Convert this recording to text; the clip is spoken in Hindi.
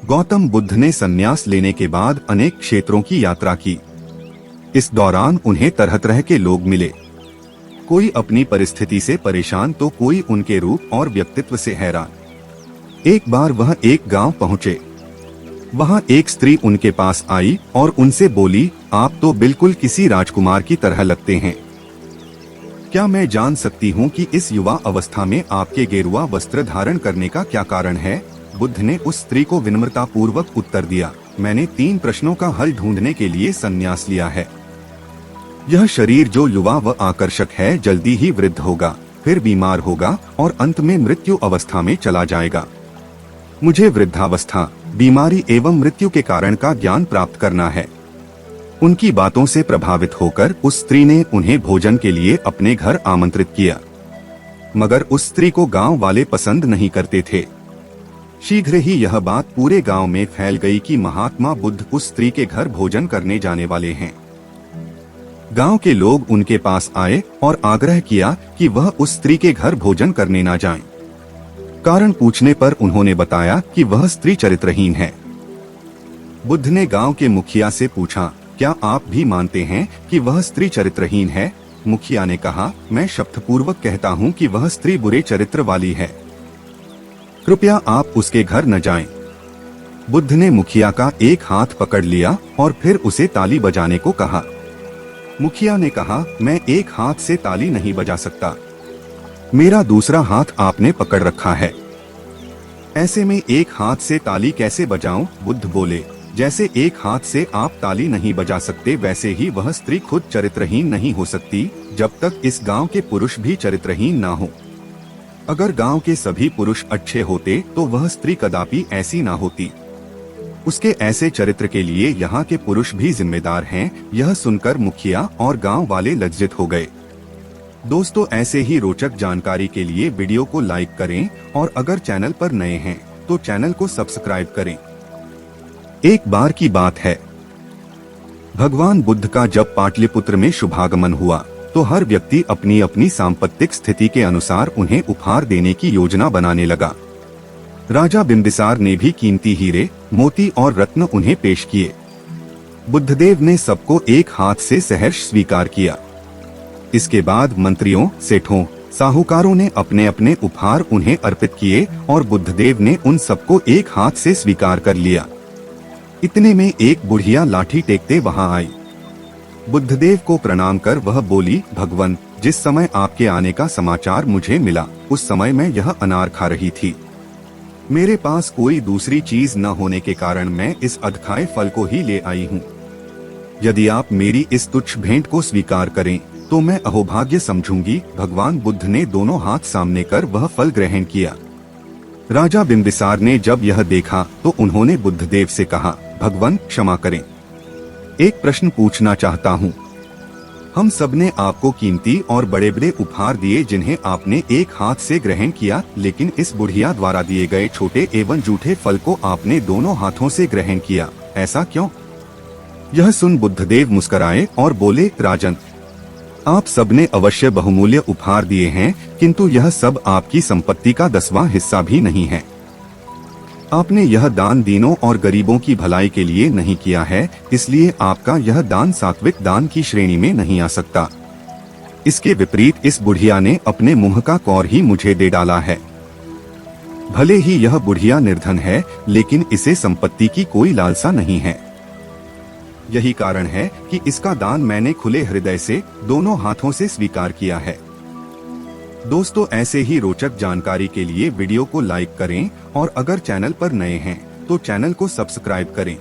गौतम बुद्ध ने संन्यास लेने के बाद अनेक क्षेत्रों की यात्रा की। इस दौरान उन्हें तरह तरह के लोग मिले, कोई अपनी परिस्थिति से परेशान तो कोई उनके रूप और व्यक्तित्व से हैरान। एक बार वह एक गांव पहुंचे। वहां एक स्त्री उनके पास आई और उनसे बोली, आप तो बिल्कुल किसी राजकुमार की तरह लगते हैं। क्या मैं जान सकती हूँ कि इस युवा अवस्था में आपके गेरुआ वस्त्र धारण करने का क्या कारण है? बुद्ध ने उस स्त्री को विनम्रता पूर्वक उत्तर दिया, मैंने 3 प्रश्नों का हल ढूंढने के लिए संन्यास लिया है। यह शरीर जो युवा व आकर्षक है जल्दी ही वृद्ध होगा, फिर बीमार होगा और अंत में मृत्यु अवस्था में चला जाएगा। मुझे वृद्धावस्था, बीमारी एवं मृत्यु के कारण का ज्ञान प्राप्त करना है। उनकी बातों से प्रभावित होकर उस स्त्री ने उन्हें भोजन के लिए अपने घर आमंत्रित किया, मगर उस स्त्री को गांव वाले पसंद नहीं करते थे। शीघ्र ही यह बात पूरे गांव में फैल गई कि महात्मा बुद्ध उस स्त्री के घर भोजन करने जाने वाले हैं। गांव के लोग उनके पास आए और आग्रह किया कि वह उस स्त्री के घर भोजन करने न जाएं। कारण पूछने पर उन्होंने बताया कि वह स्त्री चरित्रहीन है। बुद्ध ने गांव के मुखिया से पूछा, क्या आप भी मानते हैं कि वह स्त्री चरित्रहीन है? मुखिया ने कहा, मैं शपथपूर्वक कहता हूँ कि वह स्त्री बुरे चरित्र वाली है। कृपया आप उसके घर न जाएं। बुद्ध ने मुखिया का एक हाथ पकड़ लिया और फिर उसे ताली बजाने को कहा। मुखिया ने कहा, मैं एक हाथ से ताली नहीं बजा सकता, मेरा दूसरा हाथ आपने पकड़ रखा है, ऐसे में एक हाथ से ताली कैसे बजाऊं? बुद्ध बोले, जैसे एक हाथ से आप ताली नहीं बजा सकते वैसे ही वह स्त्री खुद चरित्रहीन नहीं हो सकती जब तक इस गांव के पुरुष भी चरित्रहीन ना हो। अगर गांव के सभी पुरुष अच्छे होते तो वह स्त्री कदापि ऐसी ना होती। उसके ऐसे चरित्र के लिए यहाँ के पुरुष भी जिम्मेदार हैं। यह सुनकर मुखिया और गांव वाले लज्जित हो गए। दोस्तों, ऐसे ही रोचक जानकारी के लिए वीडियो को लाइक करें और अगर चैनल पर नए हैं तो चैनल को सब्सक्राइब करें। एक बार की बात है, भगवान बुद्ध का जब पाटलिपुत्र में शुभागमन हुआ तो हर व्यक्ति अपनी अपनी सांपत्तिक स्थिति के अनुसार उन्हें उपहार देने की योजना बनाने लगा। राजा बिंबिसार ने भी कीमती हीरे, मोती और रत्न उन्हें पेश किए। बुद्धदेव ने सबको एक हाथ से सहर्ष स्वीकार किया। इसके बाद मंत्रियों, सेठों, साहूकारों ने अपने अपने उपहार उन्हें अर्पित किए और बुद्धदेव ने उन सबको एक हाथ से स्वीकार कर लिया। इतने में एक बुढ़िया लाठी टेकते वहां आई। बुद्धदेव को प्रणाम कर वह बोली, भगवन, जिस समय आपके आने का समाचार मुझे मिला उस समय मैं यह अनार खा रही थी। मेरे पास कोई दूसरी चीज न होने के कारण मैं इस अधखाए फल को ही ले आई हूँ। यदि आप मेरी इस तुच्छ भेंट को स्वीकार करें तो मैं अहोभाग्य समझूंगी। भगवान बुद्ध ने दोनों हाथ सामने कर वह फल ग्रहण किया। राजा बिंबिसार ने जब यह देखा तो उन्होंने बुद्धदेव से कहा, भगवान क्षमा करें, एक प्रश्न पूछना चाहता हूँ। हम सबने आपको कीमती और बड़े बड़े उपहार दिए जिन्हें आपने एक हाथ से ग्रहण किया, लेकिन इस बुढ़िया द्वारा दिए गए छोटे एवं जूठे फल को आपने दोनों हाथों से ग्रहण किया, ऐसा क्यों? यह सुन बुद्धदेव मुस्कुराए और बोले, राजन, आप सबने अवश्य बहुमूल्य उपहार दिए हैं, किंतु यह सब आपकी संपत्ति का 10वां हिस्सा भी नहीं है। आपने यह दान दीनों और गरीबों की भलाई के लिए नहीं किया है, इसलिए आपका यह दान सात्विक दान की श्रेणी में नहीं आ सकता। इसके विपरीत इस बुढ़िया ने अपने मुंह का कौर ही मुझे दे डाला है। भले ही यह बुढ़िया निर्धन है, लेकिन इसे संपत्ति की कोई लालसा नहीं है। यही कारण है कि इसका दान मैंने खुले हृदय से दोनों हाथों से स्वीकार किया है। दोस्तों, ऐसे ही रोचक जानकारी के लिए वीडियो को लाइक करें और अगर चैनल पर नए हैं तो चैनल को सब्सक्राइब करें।